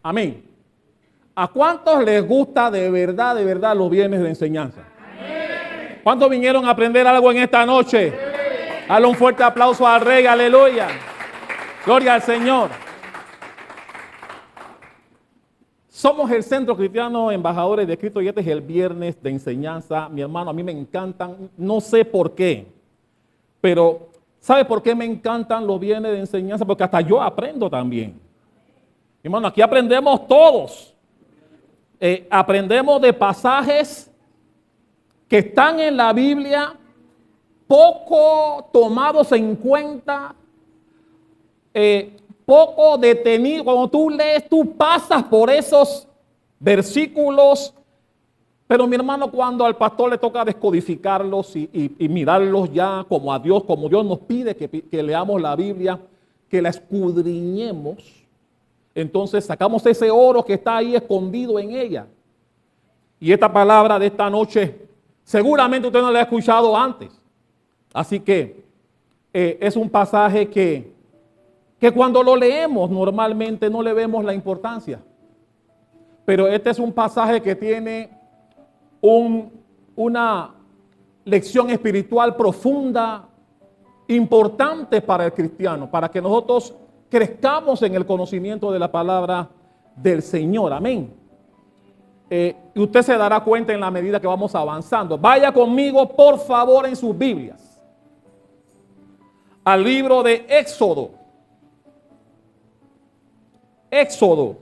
Amén. ¿A cuántos les gusta de verdad los viernes de enseñanza? ¿Cuántos vinieron a aprender algo en esta noche? Dale un fuerte aplauso al Rey, aleluya. Gloria al Señor. Somos el Centro Cristiano Embajadores de Cristo y este es el viernes de enseñanza. Mi hermano, a mí me encantan, no sé por qué, pero ¿sabe por qué me encantan los viernes de enseñanza? Porque hasta yo aprendo también. Mi hermano, aquí aprendemos todos. Aprendemos de pasajes que están en la Biblia, poco tomados en cuenta, poco detenidos. Cuando tú lees, tú pasas por esos versículos, pero mi hermano, cuando al pastor le toca descodificarlos y mirarlos ya como a Dios, como Dios nos pide que leamos la Biblia, que la escudriñemos, entonces sacamos ese oro que está ahí escondido en ella. Y esta palabra de esta noche, seguramente usted no la ha escuchado antes. Así que es un pasaje que cuando lo leemos normalmente no le vemos la importancia. Pero este es un pasaje que tiene una lección espiritual profunda, importante para el cristiano, para que nosotros crezcamos en el conocimiento de la palabra del Señor. Amén. Y usted se dará cuenta en la medida que vamos avanzando. Vaya conmigo, por favor, en sus Biblias al libro de Éxodo. Éxodo,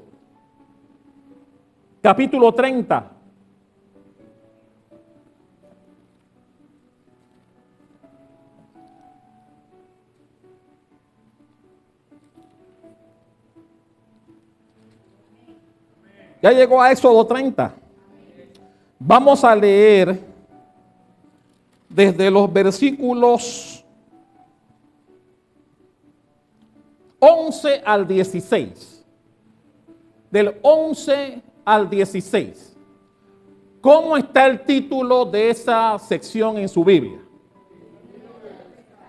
capítulo 30. Ya llegó a Éxodo 30. Vamos a leer desde los versículos 11 al 16. Del 11 al 16. ¿Cómo está el título de esa sección en su Biblia?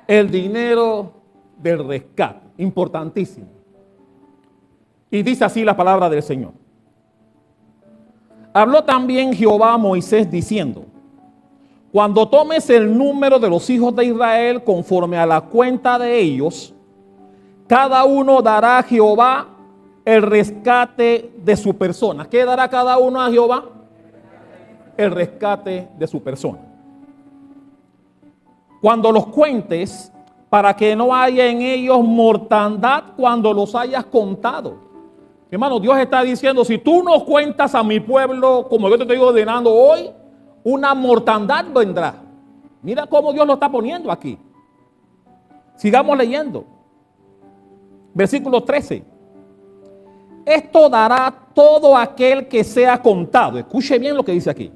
El dinero del rescate. Importantísimo. Y dice así la palabra del Señor. Habló también Jehová a Moisés diciendo: cuando tomes el número de los hijos de Israel conforme a la cuenta de ellos, cada uno dará a Jehová el rescate de su persona. ¿Qué dará cada uno a Jehová? El rescate de su persona. Cuando los cuentes, para que no haya en ellos mortandad cuando los hayas contado. Hermano, Dios está diciendo, si tú no cuentas a mi pueblo como yo te estoy ordenando hoy, una mortandad vendrá. Mira cómo Dios lo está poniendo aquí. Sigamos leyendo. Versículo 13. Esto dará todo aquel que sea contado. Escuche bien lo que dice aquí.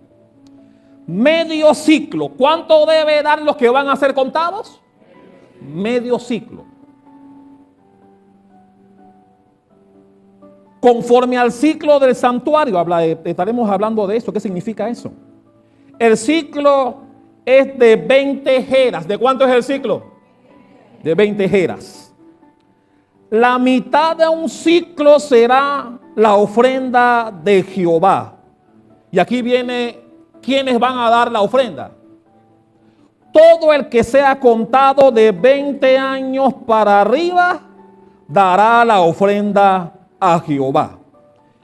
Medio ciclo. ¿Cuánto debe dar los que van a ser contados? Medio ciclo. Conforme al ciclo del santuario, estaremos hablando de eso. ¿Qué significa eso? El ciclo es de 20 jeras. ¿De cuánto es el ciclo? De 20 jeras. La mitad de un ciclo será la ofrenda de Jehová. Y aquí viene, ¿quiénes van a dar la ofrenda? Todo el que sea contado de 20 años para arriba dará la ofrenda a Jehová.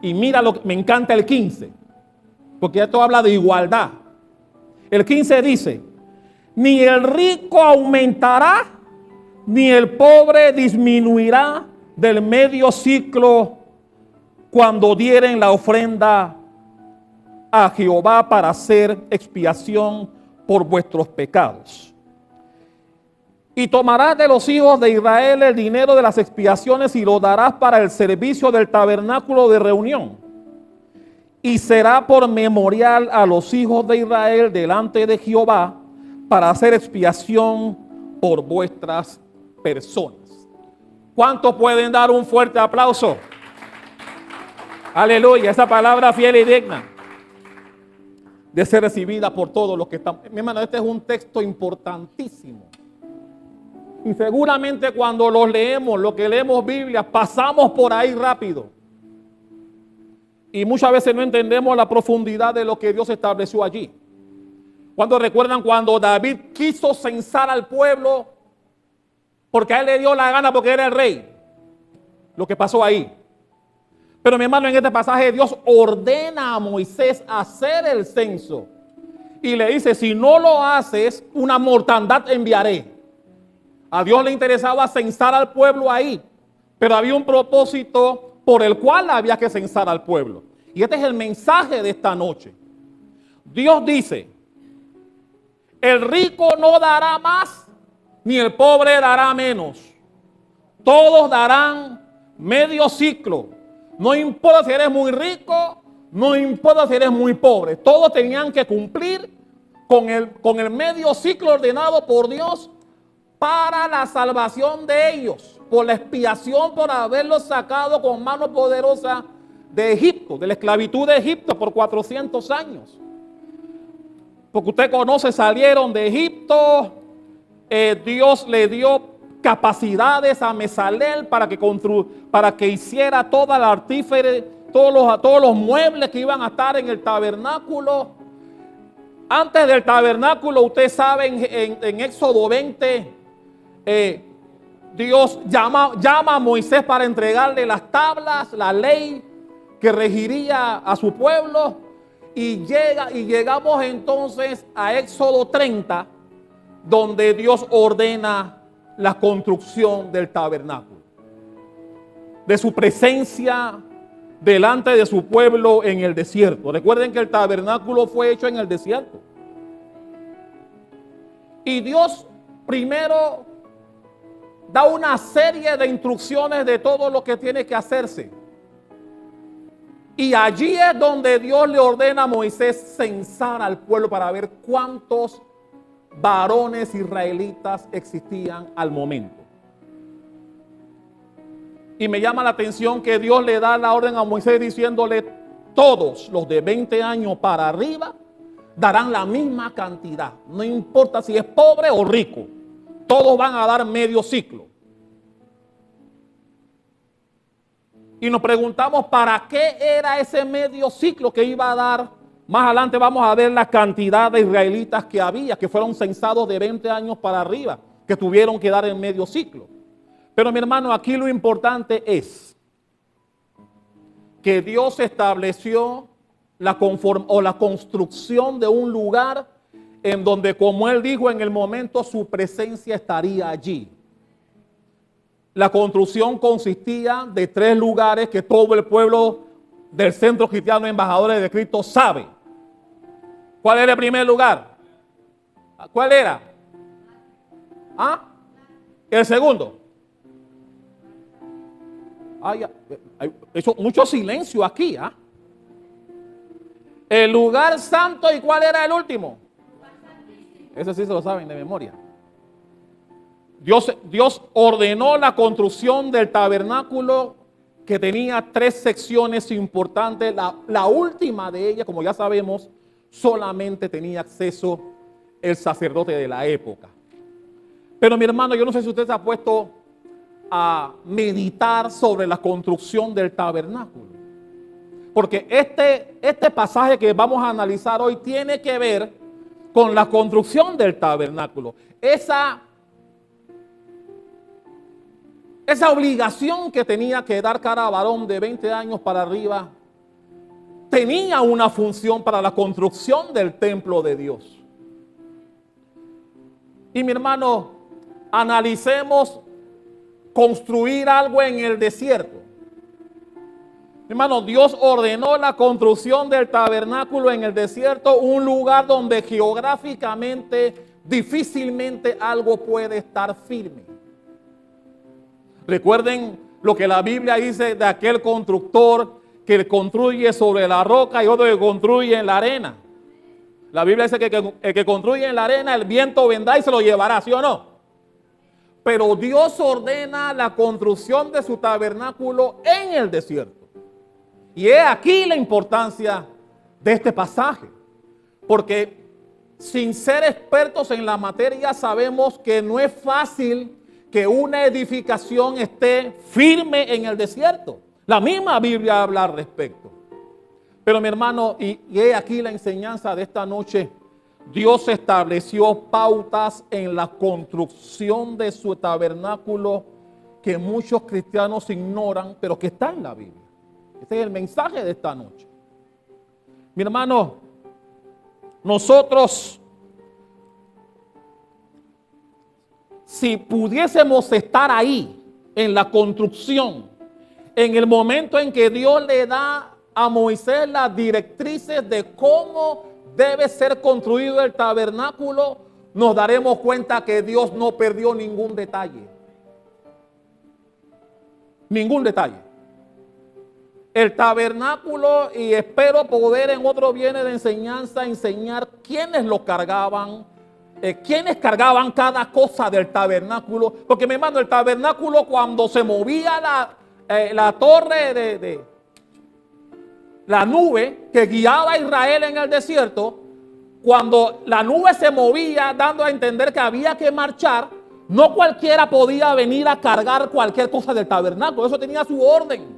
Y mira lo que me encanta el 15, porque esto habla de igualdad. El 15 dice: ni el rico aumentará, ni el pobre disminuirá del medio ciclo cuando dieren la ofrenda a Jehová para hacer expiación por vuestros pecados. Y tomarás de los hijos de Israel el dinero de las expiaciones y lo darás para el servicio del tabernáculo de reunión. Y será por memorial a los hijos de Israel delante de Jehová para hacer expiación por vuestras personas. ¿Cuántos pueden dar un fuerte aplauso? Aleluya, esa palabra fiel y digna de ser recibida por todos los que están. Mi hermano, este es un texto importantísimo. Y seguramente cuando los leemos, lo que leemos Biblia, pasamos por ahí rápido. Y muchas veces no entendemos la profundidad de lo que Dios estableció allí. ¿Cuántos recuerdan cuando David quiso censar al pueblo porque a él le dio la gana porque era el rey? Lo que pasó ahí. Pero mi hermano, en este pasaje Dios ordena a Moisés hacer el censo. Y le dice, si no lo haces, una mortandad enviaré. A Dios le interesaba censar al pueblo ahí. Pero había un propósito por el cual había que censar al pueblo. Y este es el mensaje de esta noche. Dios dice, el rico no dará más, ni el pobre dará menos. Todos darán medio ciclo. No importa si eres muy rico, no importa si eres muy pobre. Todos tenían que cumplir con el medio ciclo ordenado por Dios para la salvación de ellos, por la expiación por haberlos sacado con mano poderosa de Egipto, de la esclavitud de Egipto por 400 años. Porque usted conoce, salieron de Egipto, Dios le dio capacidades a Mesalel para que hiciera toda la artífere, todos los muebles que iban a estar en el tabernáculo. Antes del tabernáculo, usted sabe, en Éxodo 20, Dios llama a Moisés para entregarle las tablas, la ley que regiría a su pueblo. Y llegamos entonces a Éxodo 30, donde Dios ordena la construcción del tabernáculo, de su presencia delante de su pueblo en el desierto. Recuerden que el tabernáculo fue hecho en el desierto. Y Dios primero da una serie de instrucciones de todo lo que tiene que hacerse. Y allí es donde Dios le ordena a Moisés censar al pueblo para ver cuántos varones israelitas existían al momento. Y me llama la atención que Dios le da la orden a Moisés diciéndole, todos los de 20 años para arriba darán la misma cantidad. No importa si es pobre o rico, todos van a dar medio ciclo. Y nos preguntamos para qué era ese medio ciclo que iba a dar. Más adelante vamos a ver la cantidad de israelitas que había, que fueron censados de 20 años para arriba, que tuvieron que dar el medio ciclo. Pero mi hermano, aquí lo importante es que Dios estableció la construcción de un lugar en donde, como Él dijo en el momento, su presencia estaría allí. La construcción consistía de 3 lugares que todo el pueblo del Centro Cristiano Embajadores de Cristo sabe. ¿Cuál era el primer lugar? ¿Cuál era? ¿Ah? ¿El segundo? Hay mucho silencio aquí. ¿Ah? El lugar santo, ¿y cuál era el último? Ese sí se lo saben de memoria. Dios ordenó la construcción del tabernáculo, que tenía 3 secciones importantes. La última de ellas, como ya sabemos, solamente tenía acceso el sacerdote de la época. Pero mi hermano, yo no sé si usted se ha puesto a meditar sobre la construcción del tabernáculo. Porque este pasaje que vamos a analizar hoy tiene que ver con la construcción del tabernáculo. Esa obligación que tenía que dar cada varón de 20 años para arriba tenía una función para la construcción del templo de Dios. Y mi hermano, analicemos construir algo en el desierto. Mi hermano, Dios ordenó la construcción del tabernáculo en el desierto, un lugar donde geográficamente difícilmente algo puede estar firme. Recuerden lo que la Biblia dice de aquel constructor que construye sobre la roca y otro que construye en la arena. La Biblia dice que el que construye en la arena, el viento vendrá y se lo llevará, ¿sí o no? Pero Dios ordena la construcción de su tabernáculo en el desierto. Y es aquí la importancia de este pasaje. Porque sin ser expertos en la materia sabemos que no es fácil que una edificación esté firme en el desierto. La misma Biblia habla al respecto. Pero mi hermano, y he aquí la enseñanza de esta noche. Dios estableció pautas en la construcción de su tabernáculo que muchos cristianos ignoran, pero que está en la Biblia. Este es el mensaje de esta noche. Mi hermano, nosotros, si pudiésemos estar ahí, en la construcción, en el momento en que Dios le da a Moisés las directrices de cómo debe ser construido el tabernáculo, nos daremos cuenta que Dios no perdió ningún detalle. Ningún detalle. El tabernáculo, y espero poder en otro viene de enseñanza enseñar quiénes lo cargaban, quiénes cargaban cada cosa del tabernáculo. Porque mi hermano, el tabernáculo, cuando se movía la torre de la nube que guiaba a Israel en el desierto, cuando la nube se movía dando a entender que había que marchar, no cualquiera podía venir a cargar cualquier cosa del tabernáculo. Eso tenía su orden.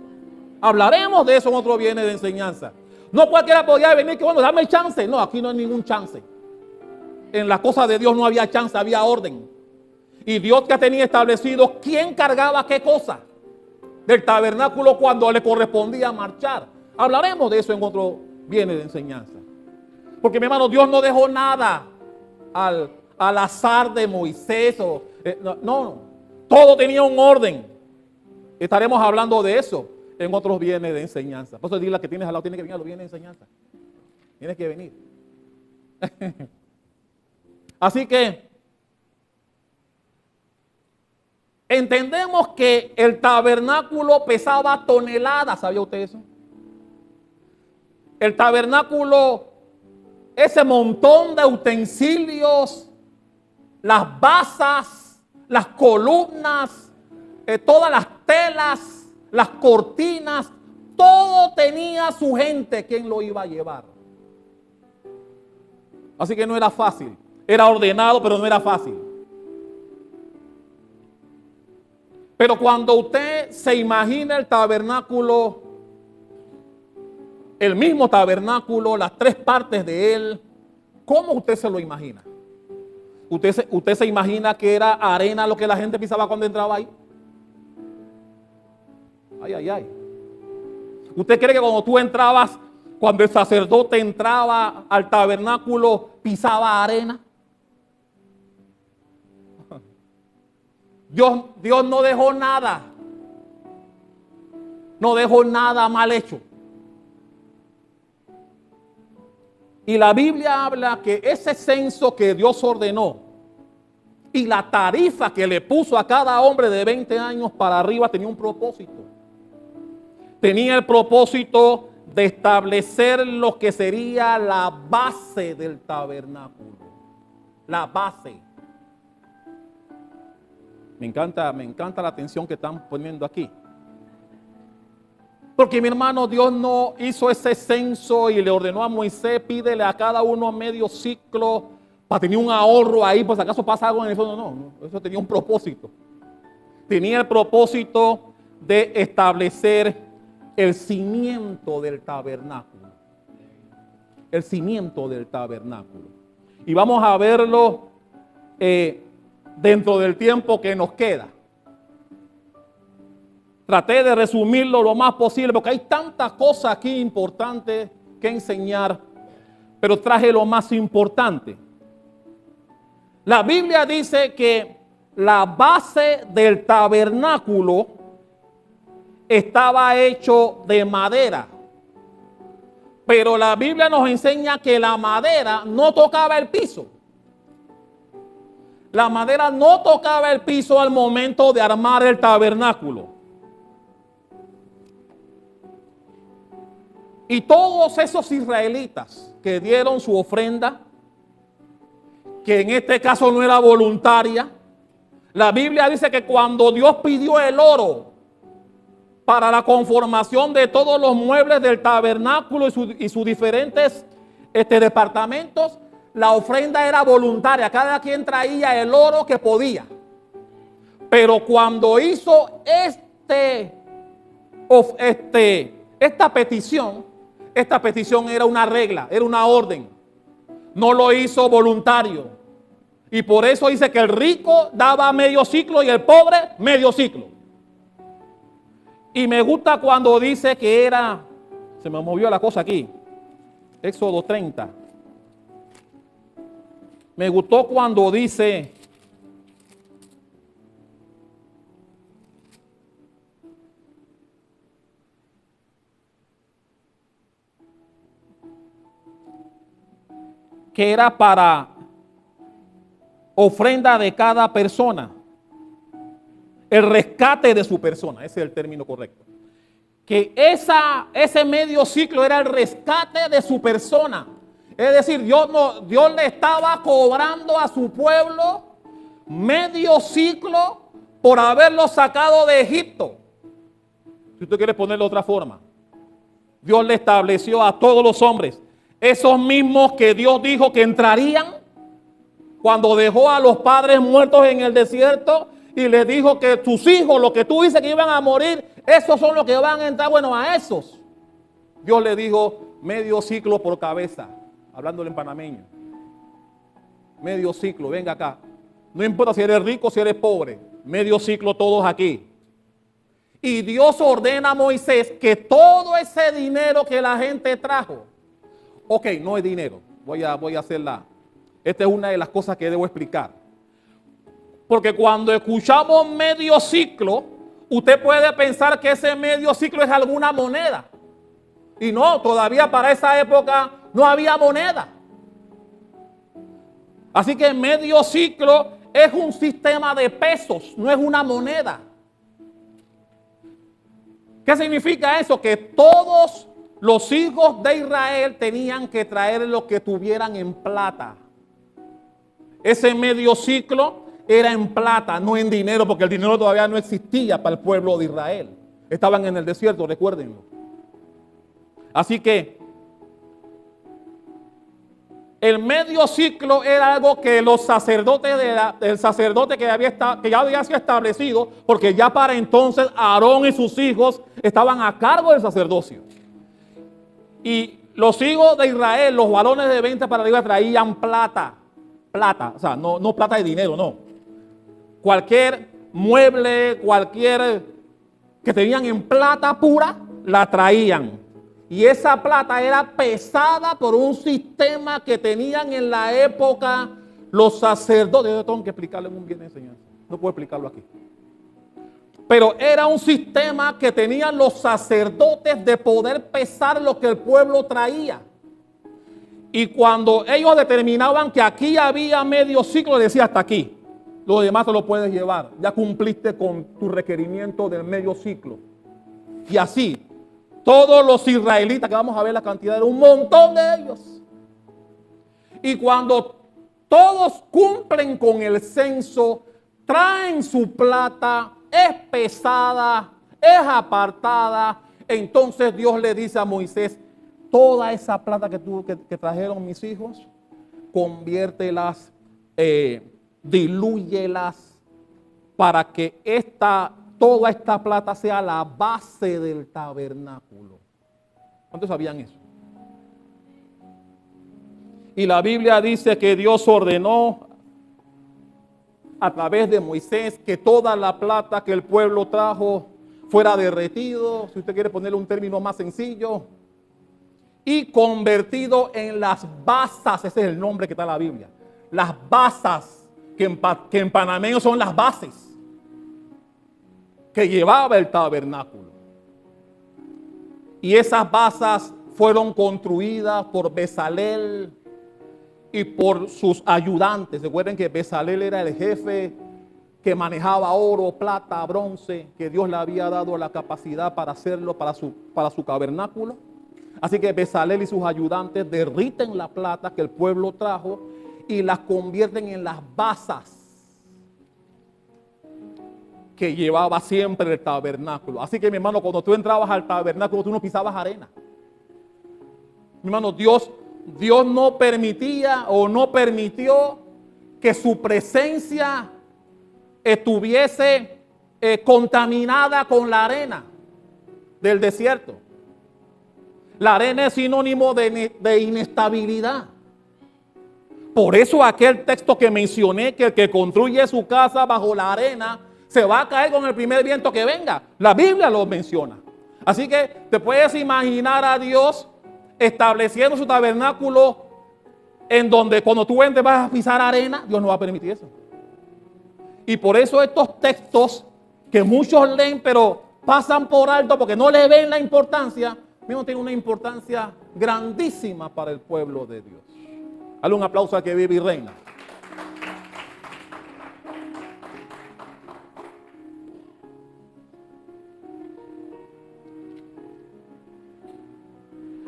Hablaremos de eso en otro viene de enseñanza. No cualquiera podía venir que, bueno, dame el chance. No, aquí no hay ningún chance. En las cosas de Dios no había chance, había orden. Y Dios ya tenía establecido quién cargaba qué cosa del tabernáculo cuando le correspondía marchar. Hablaremos de eso en otro viene de enseñanza. Porque mi hermano, Dios no dejó nada al azar de Moisés. No, todo tenía un orden. Estaremos hablando de eso en otros bienes de enseñanza. Por eso dile a que tienes al lado, tiene que venir a los bienes de enseñanza. Tienes que venir. Así que entendemos que el tabernáculo pesaba toneladas. ¿Sabía usted eso? El tabernáculo, ese montón de utensilios, las basas, las columnas, todas las telas, las cortinas, todo tenía su gente quien lo iba a llevar. Así que no era fácil. Era ordenado, pero no era fácil. Pero cuando usted se imagina el tabernáculo, el mismo tabernáculo, las tres partes de él, ¿cómo usted se lo imagina? ¿Usted se imagina que era arena lo que la gente pisaba cuando entraba ahí? Ay, ay, ay. ¿Usted cree que cuando tú entrabas, cuando el sacerdote entraba al tabernáculo, pisaba arena? Dios no dejó nada. No dejó nada mal hecho. Y la Biblia habla que ese censo que Dios ordenó y la tarifa que le puso a cada hombre de 20 años para arriba tenía un propósito. Tenía el propósito de establecer lo que sería la base del tabernáculo. La base. Me encanta la atención que están poniendo aquí. Porque mi hermano, Dios no hizo ese censo y le ordenó a Moisés, pídele a cada uno medio ciclo para tener un ahorro ahí, por si acaso pasa algo en el fondo. No, eso tenía un propósito. Tenía el propósito de establecer el cimiento del tabernáculo. El cimiento del tabernáculo. Y vamos a verlo dentro del tiempo que nos queda. Traté de resumirlo lo más posible porque hay tantas cosas aquí importantes que enseñar, pero traje lo más importante. La Biblia dice que la base del tabernáculo estaba hecho de madera, pero la Biblia nos enseña que la madera no tocaba el piso. La madera no tocaba el piso al momento de armar el tabernáculo. Y todos esos israelitas que dieron su ofrenda, que en este caso no era voluntaria, la Biblia dice que cuando Dios pidió el oro para la conformación de todos los muebles del tabernáculo y sus diferentes departamentos, la ofrenda era voluntaria. Cada quien traía el oro que podía. Pero cuando hizo esta petición, esta petición era una regla, era una orden. No lo hizo voluntario. Y por eso dice que el rico daba medio ciclo y el pobre medio ciclo. Y me gusta cuando dice que era, se me movió la cosa aquí, Éxodo 30. Me gustó cuando dice que era para ofrenda de cada persona, el rescate de su persona, ese es el término correcto. Que ese medio ciclo era el rescate de su persona. Es decir, Dios le estaba cobrando a su pueblo medio ciclo por haberlo sacado de Egipto. Si usted quiere ponerlo de otra forma, Dios le estableció a todos los hombres, esos mismos que Dios dijo que entrarían cuando dejó a los padres muertos en el desierto y les dijo que tus hijos, lo que tú dices que iban a morir, esos son los que van a entrar. Bueno, a esos Dios le dijo medio ciclo por cabeza, hablándole en panameño. Medio ciclo, venga acá. No importa si eres rico o si eres pobre, medio ciclo todos aquí. Y Dios ordena a Moisés que todo ese dinero que la gente trajo, ok, no es dinero, voy a hacerla. Esta es una de las cosas que debo explicar. Porque cuando escuchamos medio ciclo, usted puede pensar que ese medio ciclo es alguna moneda. Y no, todavía para esa época no había moneda. Así que medio ciclo es un sistema de pesos, no es una moneda. ¿Qué significa eso? Que todos los hijos de Israel tenían que traer lo que tuvieran en plata. Ese medio ciclo era en plata, no en dinero, porque el dinero todavía no existía para el pueblo de Israel. Estaban en el desierto, recuérdenlo. Así que el medio ciclo era algo que los sacerdotes, el sacerdote que ya había sido establecido, porque ya para entonces Aarón y sus hijos estaban a cargo del sacerdocio. Y los hijos de Israel, los varones de 20 para arriba, traían plata, o sea, no plata de dinero, no. Cualquier mueble, cualquier que tenían en plata pura, la traían. Y esa plata era pesada por un sistema que tenían en la época los sacerdotes. Yo tengo que explicarle muy bien, enseñanza. No puedo explicarlo aquí. Pero era un sistema que tenían los sacerdotes de poder pesar lo que el pueblo traía. Y cuando ellos determinaban que aquí había medio ciclo, decía hasta aquí. Lo demás te lo puedes llevar. Ya cumpliste con tu requerimiento del medio ciclo. Y así, todos los israelitas, que vamos a ver la cantidad, era un montón de ellos. Y cuando todos cumplen con el censo, traen su plata, es pesada, es apartada. Entonces Dios le dice a Moisés, toda esa plata que trajeron mis hijos, conviértelas, dilúyelas para que toda esta plata sea la base del tabernáculo. ¿Cuántos sabían eso? Y la Biblia dice que Dios ordenó a través de Moisés que toda la plata que el pueblo trajo fuera derretido, si usted quiere ponerle un término más sencillo, y convertido en las basas. Ese es el nombre que está en la Biblia. Las basas, que en panameño son las bases que llevaba el tabernáculo. Y esas basas fueron construidas por Bezalel y por sus ayudantes. Recuerden que Bezalel era el jefe que manejaba oro, plata, bronce, que Dios le había dado la capacidad para hacerlo para su tabernáculo. Así que Bezalel y sus ayudantes derriten la plata que el pueblo trajo y las convierten en las basas que llevaba siempre el tabernáculo. Así que mi hermano, cuando tú entrabas al tabernáculo, tú no pisabas arena. Mi hermano, Dios no permitía o no permitió que su presencia estuviese contaminada con la arena del desierto. La arena es sinónimo de inestabilidad. Por eso aquel texto que mencioné, que el que construye su casa bajo la arena se va a caer con el primer viento que venga. La Biblia lo menciona. Así que te puedes imaginar a Dios estableciendo su tabernáculo en donde cuando tú entres vas a pisar arena. Dios no va a permitir eso. Y por eso estos textos que muchos leen pero pasan por alto porque no le ven la importancia, mismo tiene una importancia grandísima para el pueblo de Dios. Dale un aplauso a que vive y reina.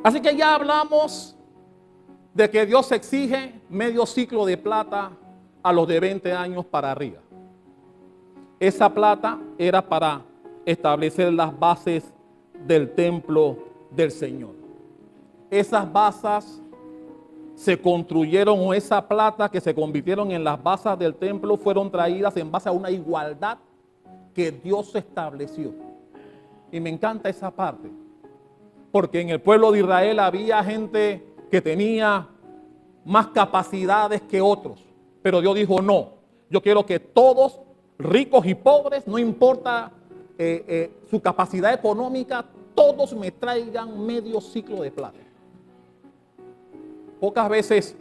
Así que ya hablamos de que Dios exige medio ciclo de plata a los de 20 años para arriba. Esa plata era para establecer las bases del templo del Señor. Esas bases se construyeron, o esa plata que se convirtieron en las bases del templo fueron traídas en base a una igualdad que Dios estableció. Y me encanta esa parte, porque en el pueblo de Israel había gente que tenía más capacidades que otros, pero Dios dijo no, yo quiero que todos, ricos y pobres, no importa su capacidad económica, todos me traigan medio ciclo de plata. Pocas veces,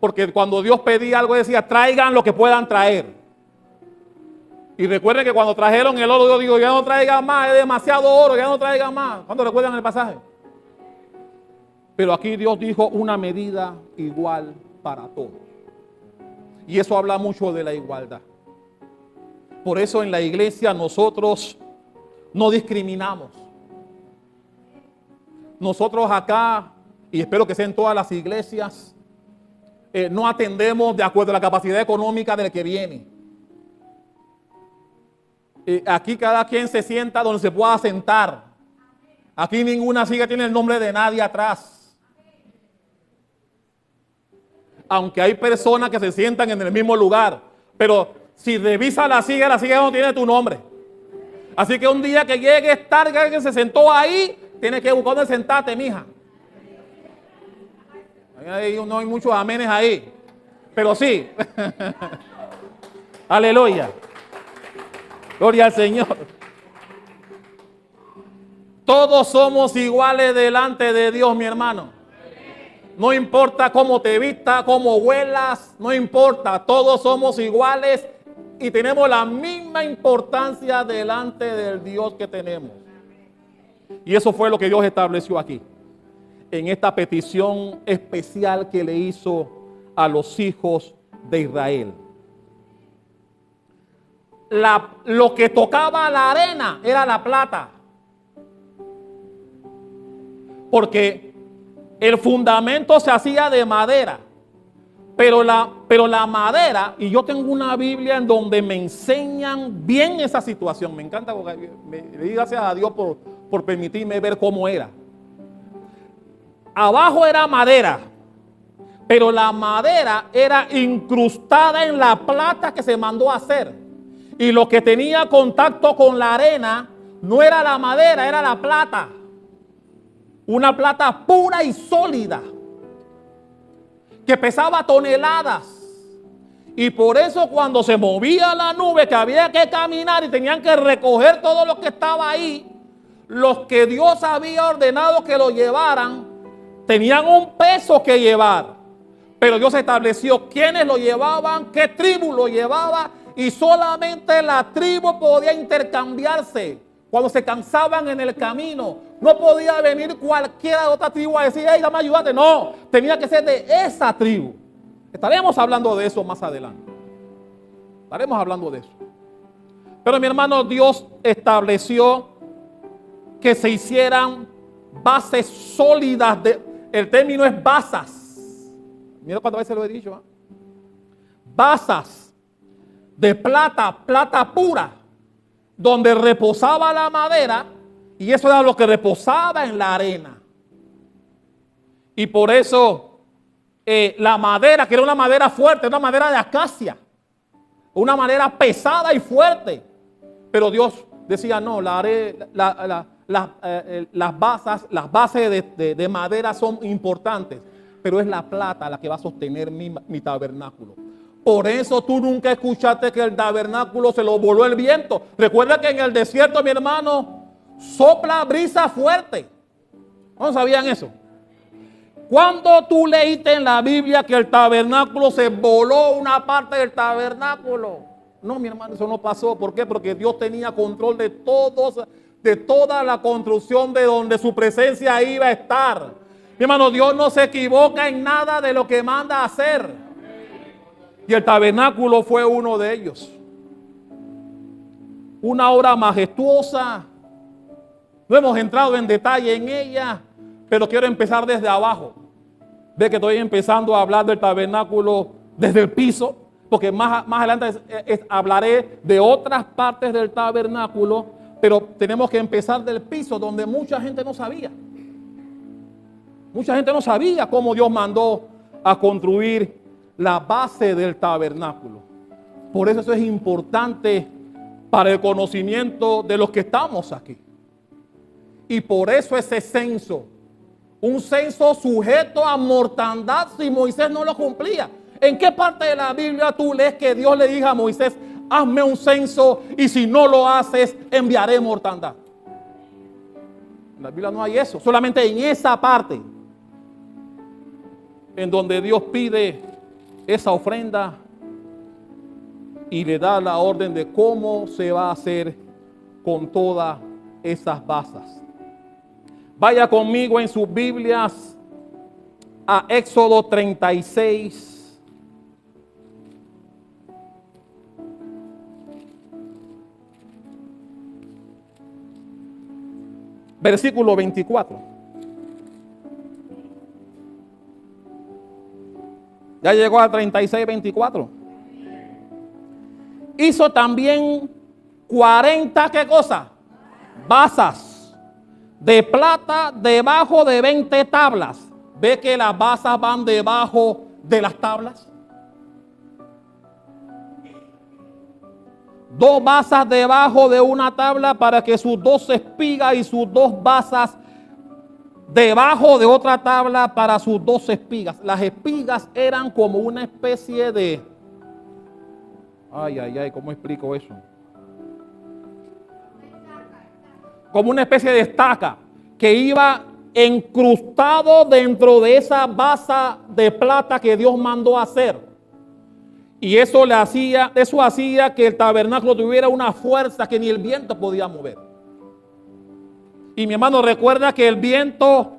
porque cuando Dios pedía algo decía, traigan lo que puedan traer. Y recuerden que cuando trajeron el oro, Dios dijo, ya no traigan más, es demasiado oro, ya no traigan más. ¿Cuántos recuerdan el pasaje? Pero aquí Dios dijo una medida igual para todos. Y eso habla mucho de la igualdad. Por eso en la iglesia nosotros no discriminamos. Nosotros acá, y espero que sea en todas las iglesias, no atendemos de acuerdo a la capacidad económica del que viene. Aquí cada quien se sienta donde se pueda sentar. Aquí ninguna silla tiene el nombre de nadie atrás. Aunque hay personas que se sientan en el mismo lugar, pero si revisa la silla no tiene tu nombre. Así que un día que llegues tarde, alguien se sentó ahí, tienes que buscar dónde sentarte, mija. No hay muchos amenes ahí, pero sí. Aleluya. Gloria al Señor. Todos somos iguales delante de Dios, mi hermano. No importa cómo te vistas, cómo huelas, no importa. Todos somos iguales y tenemos la misma importancia delante del Dios que tenemos. Y eso fue lo que Dios estableció aquí, en esta petición especial que le hizo a los hijos de Israel. Lo que tocaba la arena era la plata, porque el fundamento se hacía de madera, pero la madera, y yo tengo una Biblia en donde me enseñan bien esa situación. Me encanta, porque le doy gracias a Dios por permitirme ver cómo era. Abajo era madera, pero la madera era incrustada en la plata que se mandó a hacer. Y lo que tenía contacto con la arena no era la madera, era la plata. Una plata pura y sólida, que pesaba toneladas. Y por eso cuando se movía la nube, que había que caminar y tenían que recoger todo lo que estaba ahí, los que Dios había ordenado que lo llevaran, tenían un peso que llevar. Pero Dios estableció quiénes lo llevaban, qué tribu lo llevaba, y solamente la tribu podía intercambiarse. Cuando se cansaban en el camino, no podía venir cualquiera de otra tribu a decir, hey, dame ayúdate. No, tenía que ser de esa tribu. Estaremos hablando de eso más adelante. Estaremos hablando de eso. Pero mi hermano, Dios estableció que se hicieran bases sólidas. El término es basas. Mira cuántas veces lo he dicho. Basas de plata, plata pura, donde reposaba la madera, y eso era lo que reposaba en la arena. Y por eso la madera, que era una madera fuerte, una madera de acacia, una madera pesada y fuerte, pero Dios decía, no, la las bases de madera son importantes, pero es la plata la que va a sostener mi tabernáculo. Por eso tú nunca escuchaste que el tabernáculo se lo voló el viento. Recuerda que en el desierto, mi hermano, sopla brisa fuerte. ¿No sabían eso? ¿Cuándo tú leíste en la Biblia que el tabernáculo se voló una parte del tabernáculo? No, mi hermano, eso no pasó. ¿Por qué? Porque Dios tenía control de toda la construcción de donde su presencia iba a estar. Mi hermano, Dios no se equivoca en nada de lo que manda a hacer. Y el tabernáculo fue uno de ellos. Una obra majestuosa. No hemos entrado en detalle en ella, pero quiero empezar desde abajo. Ve que estoy empezando a hablar del tabernáculo desde el piso, porque más adelante hablaré de otras partes del tabernáculo, pero tenemos que empezar del piso, donde mucha gente no sabía. Mucha gente no sabía cómo Dios mandó a construir la base del tabernáculo. Por eso es importante para el conocimiento de los que estamos aquí. Y por eso ese censo, un censo sujeto a mortandad si Moisés no lo cumplía. ¿En qué parte de la Biblia tú lees que Dios le dijo a Moisés, hazme un censo y si no lo haces, enviaré mortandad? En la Biblia no hay eso, solamente en esa parte en donde Dios pide esa ofrenda y le da la orden de cómo se va a hacer con todas esas bases. Vaya conmigo en sus Biblias a Éxodo 36. Versículo 24. Ya llegó a 36, 24. Hizo también 40, ¿qué cosa? Basas de plata debajo de 20 tablas. ¿Ve que las basas van debajo de las tablas? 2 basas debajo de una tabla para que sus 2 espigas y sus 2 basas debajo de otra tabla para sus 2 espigas. Las espigas eran como una especie de... ¿cómo explico eso? Como una especie de estaca que iba encrustado dentro de esa basa de plata que Dios mandó hacer. Y eso hacía que el tabernáculo tuviera una fuerza que ni el viento podía mover. Y mi hermano, recuerda que el viento,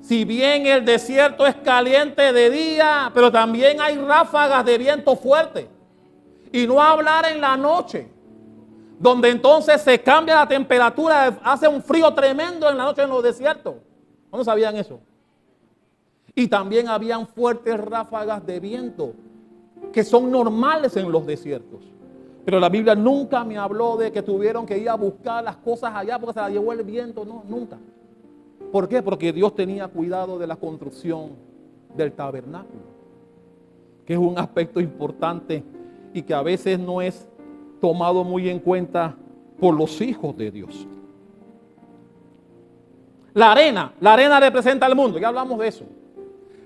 si bien el desierto es caliente de día, pero también hay ráfagas de viento fuerte. Y no hablar en la noche, donde entonces se cambia la temperatura, hace un frío tremendo en la noche en los desiertos. ¿No sabían eso? Y también habían fuertes ráfagas de viento que son normales en los desiertos. Pero la Biblia nunca me habló de que tuvieron que ir a buscar las cosas allá porque se las llevó el viento. No, nunca. ¿Por qué? Porque Dios tenía cuidado de la construcción del tabernáculo, que es un aspecto importante y que a veces no es tomado muy en cuenta por los hijos de Dios. La arena representa al mundo, ya hablamos de eso.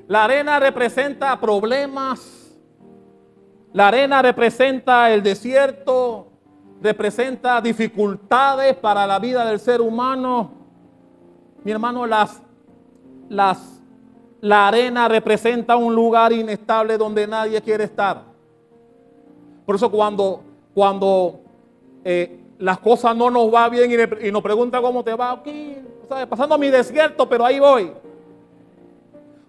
La arena representa problemas. La arena representa el desierto, representa dificultades para la vida del ser humano. Mi hermano, la arena representa un lugar inestable donde nadie quiere estar. Por eso cuando las cosas no nos va bien y nos pregunta cómo te va aquí, ¿sabes? Pasando mi desierto, pero ahí voy.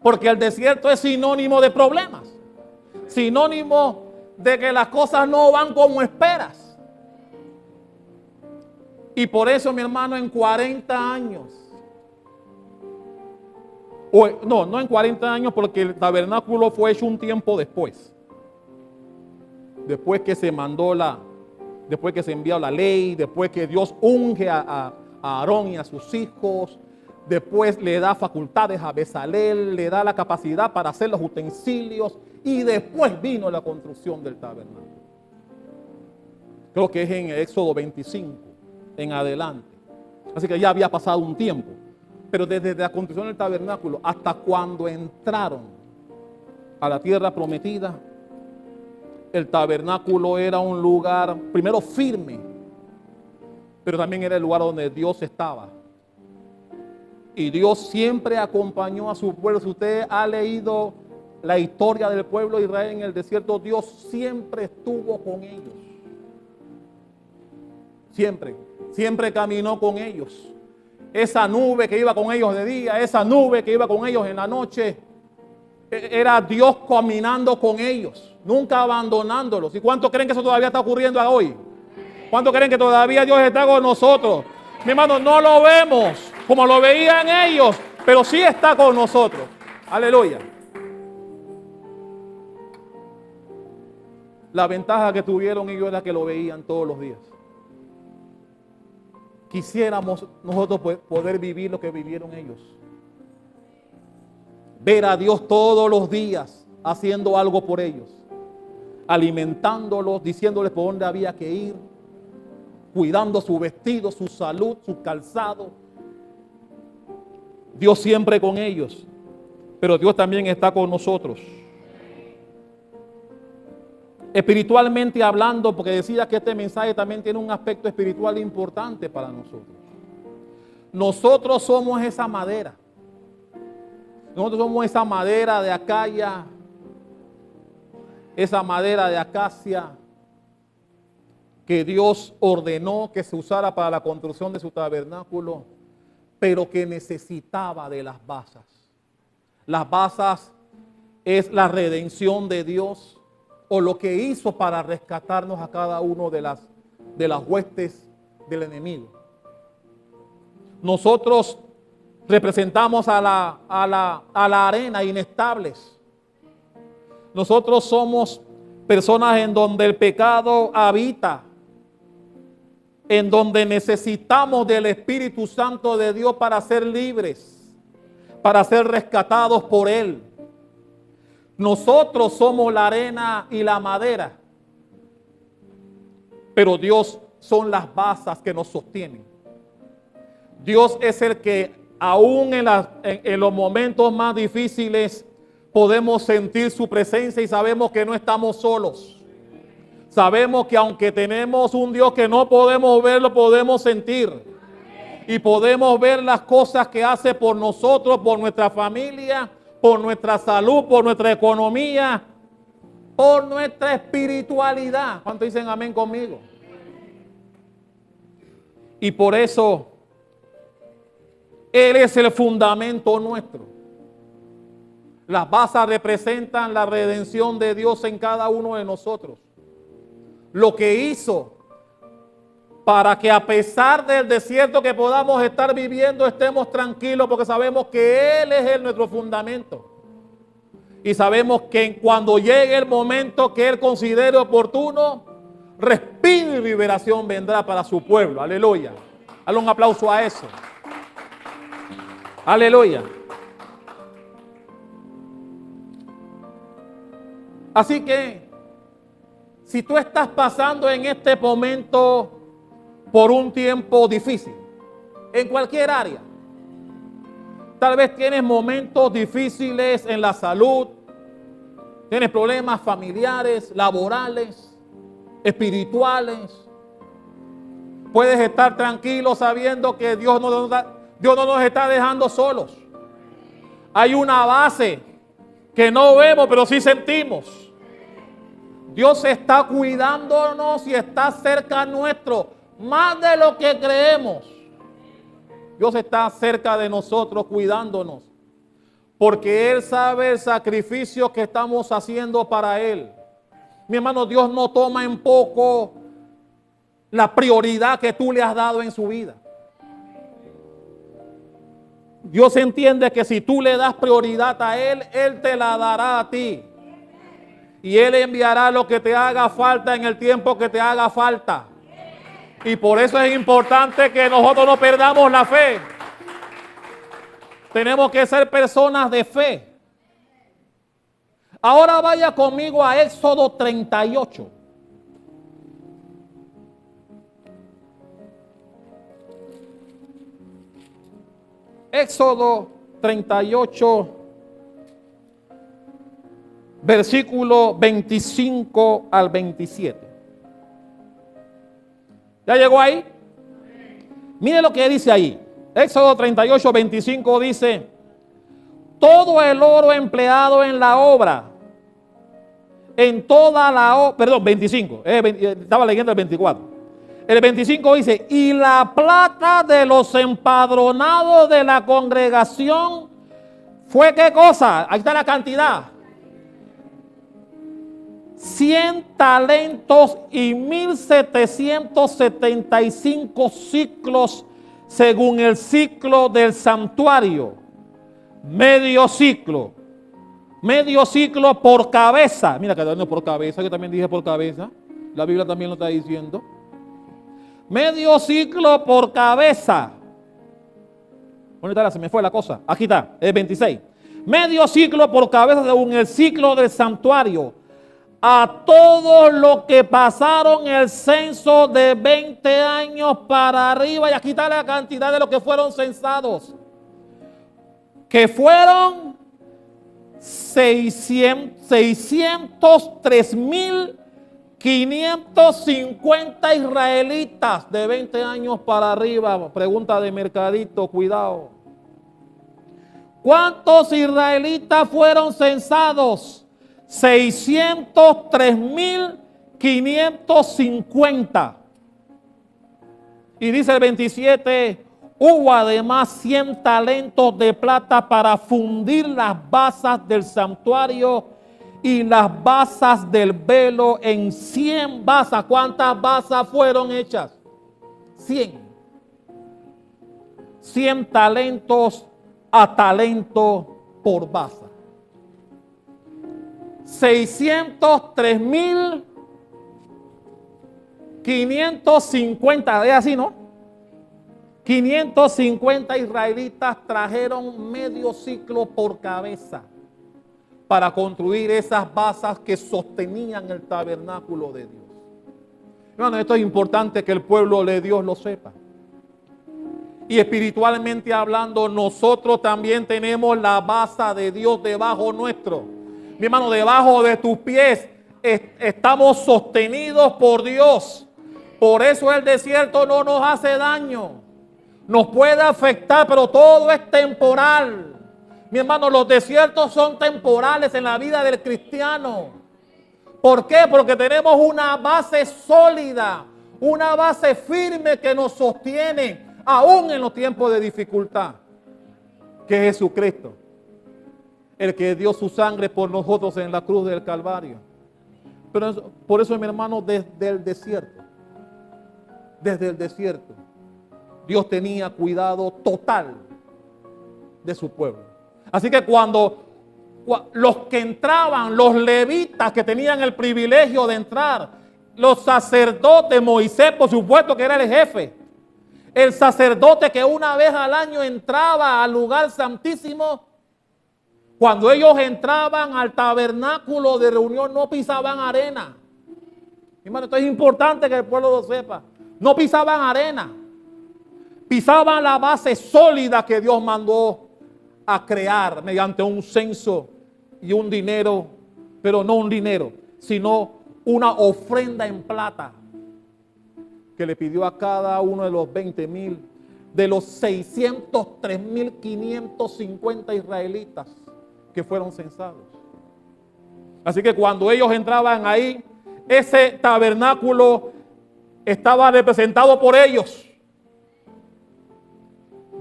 Porque el desierto es sinónimo de problemas, sinónimo de que las cosas no van como esperas. Y por eso, mi hermano, en 40 años, no en 40 años, porque el tabernáculo fue hecho un tiempo después. Después que se mandó después que se envió la ley, después que Dios unge a Aarón y a sus hijos, después le da facultades a Bezalel, le da la capacidad para hacer los utensilios y después vino la construcción del tabernáculo. Creo que es en Éxodo 25 en adelante. Así que ya había pasado un tiempo. Pero desde la construcción del tabernáculo hasta cuando entraron a la tierra prometida, el tabernáculo era un lugar, primero firme, pero también era el lugar donde Dios estaba. Y Dios siempre acompañó a su pueblo. Si usted ha leído la historia del pueblo de Israel en el desierto, Dios siempre estuvo con ellos. Siempre caminó con ellos. Esa nube que iba con ellos de día, esa nube que iba con ellos en la noche, era Dios caminando con ellos, nunca abandonándolos. ¿Y cuántos creen que eso todavía está ocurriendo hoy? ¿Cuántos creen que todavía Dios está con nosotros? Mi hermano, no lo vemos como lo veían ellos, pero sí está con nosotros. Aleluya. La ventaja que tuvieron ellos era que lo veían todos los días. Quisiéramos nosotros poder vivir lo que vivieron ellos. Ver a Dios todos los días haciendo algo por ellos, alimentándolos, diciéndoles por dónde había que ir, cuidando su vestido, su salud, su calzado. Dios siempre con ellos, pero Dios también está con nosotros. Espiritualmente hablando, porque decía que este mensaje también tiene un aspecto espiritual importante para nosotros. Nosotros somos esa madera. Nosotros somos esa madera de acaya, esa madera de acacia que Dios ordenó que se usara para la construcción de su tabernáculo, pero que necesitaba de las basas. Las basas es la redención de Dios, o lo que hizo para rescatarnos a cada uno de las huestes del enemigo. Nosotros representamos a la arena inestables. Nosotros somos personas en donde el pecado habita, en donde necesitamos del Espíritu Santo de Dios para ser libres, para ser rescatados por Él. Nosotros somos la arena y la madera, pero Dios son las basas que nos sostienen. Dios es el que aún en los momentos más difíciles podemos sentir su presencia y sabemos que no estamos solos. Sabemos que aunque tenemos un Dios que no podemos ver, lo podemos sentir. Y podemos ver las cosas que hace por nosotros, por nuestra familia, por nuestra salud, por nuestra economía, por nuestra espiritualidad. ¿Cuántos dicen amén conmigo? Y por eso Él es el fundamento nuestro. Las basas representan la redención de Dios en cada uno de nosotros. Lo que hizo para que a pesar del desierto que podamos estar viviendo, estemos tranquilos porque sabemos que Él es nuestro fundamento. Y sabemos que cuando llegue el momento que Él considere oportuno, respiro y liberación vendrá para su pueblo. Aleluya. Dale un aplauso a eso. Aleluya. Así que, si tú estás pasando en este momento por un tiempo difícil, en cualquier área, tal vez tienes momentos difíciles en la salud, tienes problemas familiares, laborales, espirituales. Puedes estar tranquilo sabiendo que Dios no nos está dejando solos. Hay una base que no vemos, pero sí sentimos. Dios está cuidándonos y está cerca nuestro, más de lo que creemos. Dios está cerca de nosotros cuidándonos, porque Él sabe el sacrificio que estamos haciendo para Él. Mi hermano, Dios no toma en poco la prioridad que tú le has dado en su vida. Dios entiende que si tú le das prioridad a Él, Él te la dará a ti. Y Él enviará lo que te haga falta en el tiempo que te haga falta. Y por eso es importante que nosotros no perdamos la fe. Tenemos que ser personas de fe. Ahora vaya conmigo a Éxodo 38. Éxodo 38, versículo 25 al 27. ¿Ya llegó ahí? Mire lo que dice ahí. Éxodo 38, 25 dice: todo el oro empleado en la obra, en toda la obra, perdón, 25, estaba leyendo el 24. El 25 dice: y la plata de los empadronados de la congregación fue, ¿qué cosa? Ahí está la cantidad: 100 talentos y 1775 ciclos según el ciclo del santuario. Medio ciclo por cabeza. Mira que no por cabeza, yo también dije por cabeza. La Biblia también lo está diciendo. Medio ciclo por cabeza. ¿Dónde está? Se me fue la cosa. Aquí está, el 26. Medio ciclo por cabeza según el ciclo del santuario. A todos los que pasaron el censo de 20 años para arriba. Y aquí está la cantidad de los que fueron censados. Que fueron 603,550 israelitas de 20 años para arriba. Pregunta de mercadito, cuidado. ¿Cuántos israelitas fueron censados? 603,550. Y dice el 27: hubo además 100 talentos de plata para fundir las basas del santuario y las basas del velo en 100 basas. ¿Cuántas basas fueron hechas? 100. 100 talentos a talento por basa. 603,550. ¿Es así, no? 550 israelitas trajeron medio ciclo por cabeza para construir esas basas que sostenían el tabernáculo de Dios. Hermano, esto es importante que el pueblo de Dios lo sepa. Y espiritualmente hablando, nosotros también tenemos la base de Dios debajo nuestro. Mi hermano, debajo de tus pies estamos sostenidos por Dios. Por eso el desierto no nos hace daño. Nos puede afectar, pero todo es temporal. Mi hermano, los desiertos son temporales en la vida del cristiano. ¿Por qué? Porque tenemos una base sólida, una base firme que nos sostiene aún en los tiempos de dificultad, que es Jesucristo, el que dio su sangre por nosotros en la cruz del Calvario. Pero por eso, mi hermano, desde el desierto, Dios tenía cuidado total de su pueblo. Así que cuando los que entraban, los levitas que tenían el privilegio de entrar, los sacerdotes, Moisés por supuesto que era el jefe, el sacerdote que una vez al año entraba al lugar santísimo, cuando ellos entraban al tabernáculo de reunión no pisaban arena. Hermano, esto es importante que el pueblo lo sepa. No pisaban arena, pisaban la base sólida que Dios mandó a crear mediante un censo y un dinero, pero no un dinero, sino una ofrenda en plata que le pidió a cada uno de los 20,000 de los 603,550 israelitas que fueron censados. Así que cuando ellos entraban ahí, ese tabernáculo estaba representado por ellos.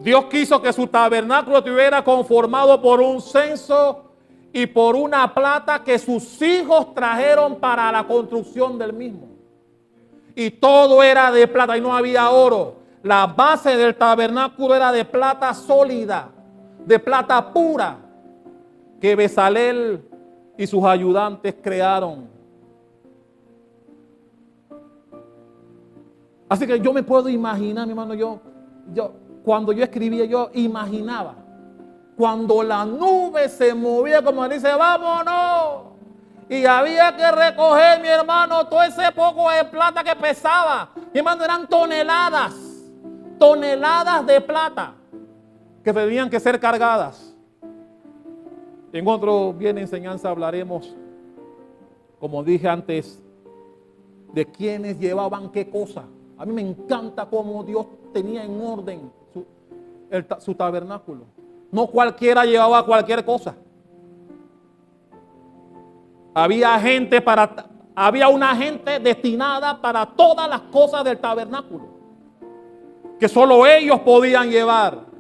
Dios quiso que su tabernáculo estuviera conformado por un censo y por una plata que sus hijos trajeron para la construcción del mismo. Y todo era de plata y no había oro. La base del tabernáculo era de plata sólida, de plata pura, que Bezalel y sus ayudantes crearon. Así que yo me puedo imaginar, mi hermano, cuando yo escribía, yo imaginaba cuando la nube se movía, como dice, vámonos. Y había que recoger, mi hermano, todo ese poco de plata que pesaba. Mi hermano, eran toneladas de plata que tenían que ser cargadas. En otro bien enseñanza hablaremos, como dije antes, de quienes llevaban qué cosa. A mí me encanta cómo Dios tenía en orden su tabernáculo. No cualquiera llevaba cualquier cosa. Había una gente destinada para todas las cosas del tabernáculo, que solo ellos podían llevar.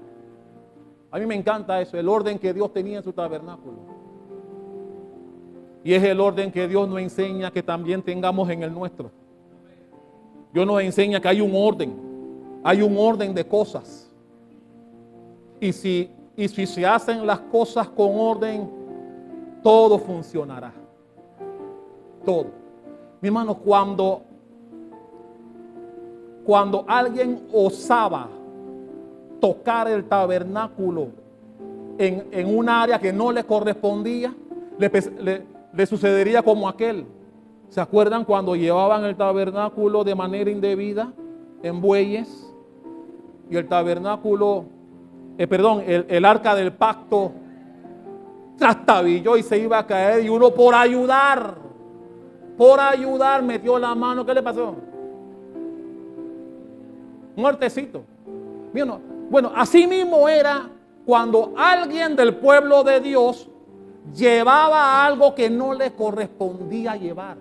A mí me encanta eso, el orden que Dios tenía en su tabernáculo. Y es el orden que Dios nos enseña que también tengamos en el nuestro. Dios nos enseña que hay un orden de cosas. Y si se hacen las cosas con orden, todo funcionará. Todo. Mi hermano, cuando alguien osaba tocar el tabernáculo en un área que no le correspondía, le sucedería como aquel. ¿Se acuerdan cuando llevaban el tabernáculo de manera indebida en bueyes? Y el tabernáculo, el arca del pacto trastabilló y se iba a caer, y uno por ayudar metió la mano. ¿Qué le pasó? Un hortecito. Bueno, así mismo era cuando alguien del pueblo de Dios llevaba algo que no le correspondía llevar,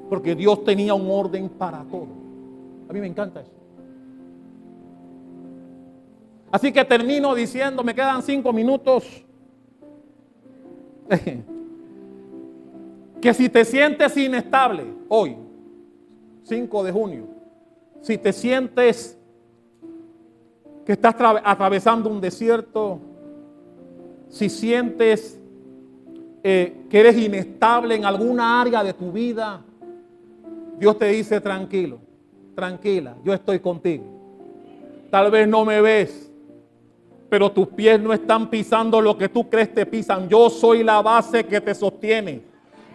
porque Dios tenía un orden para todo. A mí me encanta eso. Así que termino diciendo, me quedan 5 minutos, que si te sientes inestable hoy, 5 de junio, si te sientes que estás atravesando un desierto, si sientes que eres inestable en alguna área de tu vida, Dios te dice: tranquilo, tranquila, yo estoy contigo. Tal vez no me ves, pero tus pies no están pisando lo que tú crees te pisan. Yo soy la base que te sostiene.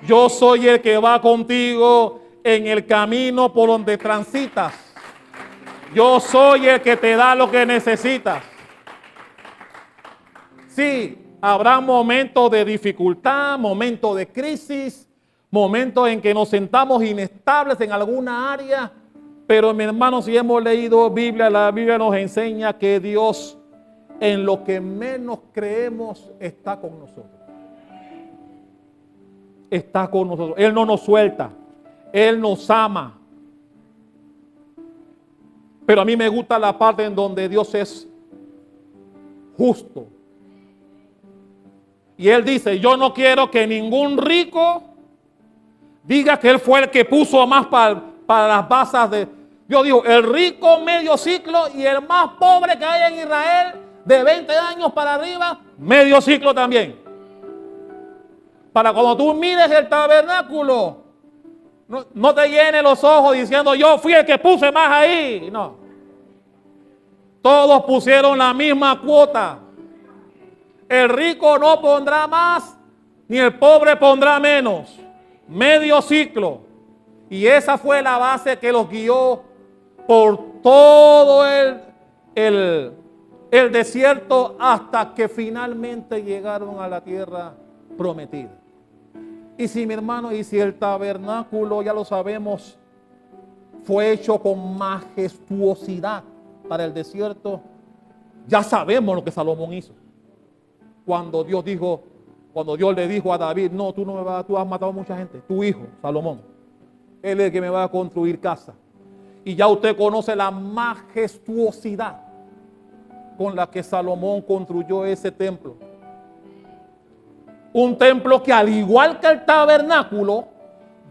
Yo soy el que va contigo en el camino por donde transitas. Yo soy el que te da lo que necesitas. Sí, habrá momentos de dificultad, momentos de crisis, momentos en que nos sentamos inestables en alguna área, pero mi hermano, si hemos leído Biblia, la Biblia nos enseña que Dios, en lo que menos creemos, está con nosotros. Está con nosotros. Él no nos suelta. Él nos ama. Pero a mí me gusta la parte en donde Dios es justo. Y Él dice: yo no quiero que ningún rico diga que Él fue el que puso más para las basas de... Yo digo, el rico medio ciclo, y el más pobre que hay en Israel, de 20 años para arriba, medio ciclo también. Para cuando tú mires el tabernáculo, no te llenes los ojos diciendo: yo fui el que puse más ahí. No. Todos pusieron la misma cuota. El rico no pondrá más, ni el pobre pondrá menos. Medio ciclo. Y esa fue la base que los guió por todo el desierto, hasta que finalmente llegaron a la tierra prometida. Y si, mi hermano, y si el tabernáculo, ya lo sabemos, fue hecho con majestuosidad para el desierto, ya sabemos lo que Salomón hizo. Cuando Dios le dijo a David: no, tú has matado a mucha gente, tu hijo Salomón, él es el que me va a construir casa. Y ya usted conoce la majestuosidad con la que Salomón construyó ese templo. Un templo que, al igual que el tabernáculo,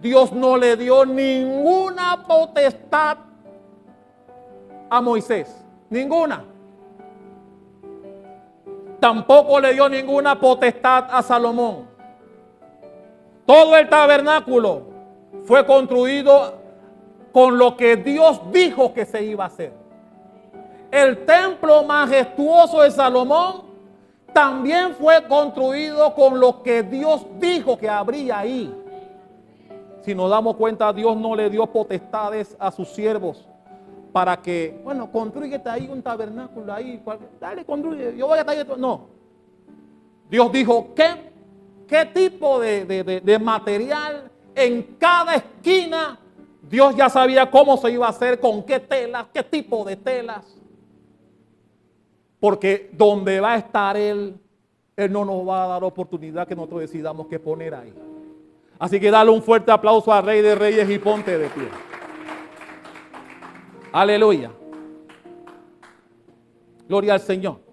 Dios no le dio ninguna potestad a Moisés. Ninguna. Tampoco le dio ninguna potestad a Salomón. Todo el tabernáculo fue construido con lo que Dios dijo que se iba a hacer. El templo majestuoso de Salomón también fue construido con lo que Dios dijo que habría ahí. Si nos damos cuenta, Dios no le dio potestades a sus siervos para que, bueno, construyete ahí un tabernáculo ahí, dale, construye, yo voy a estar ahí. No. Dios dijo, ¿qué tipo de material en cada esquina? Dios ya sabía cómo se iba a hacer, con qué telas, qué tipo de telas. Porque donde va a estar Él no nos va a dar oportunidad que nosotros decidamos qué poner ahí. Así que dale un fuerte aplauso al Rey de Reyes y ponte de pie. Aleluya. Gloria al Señor.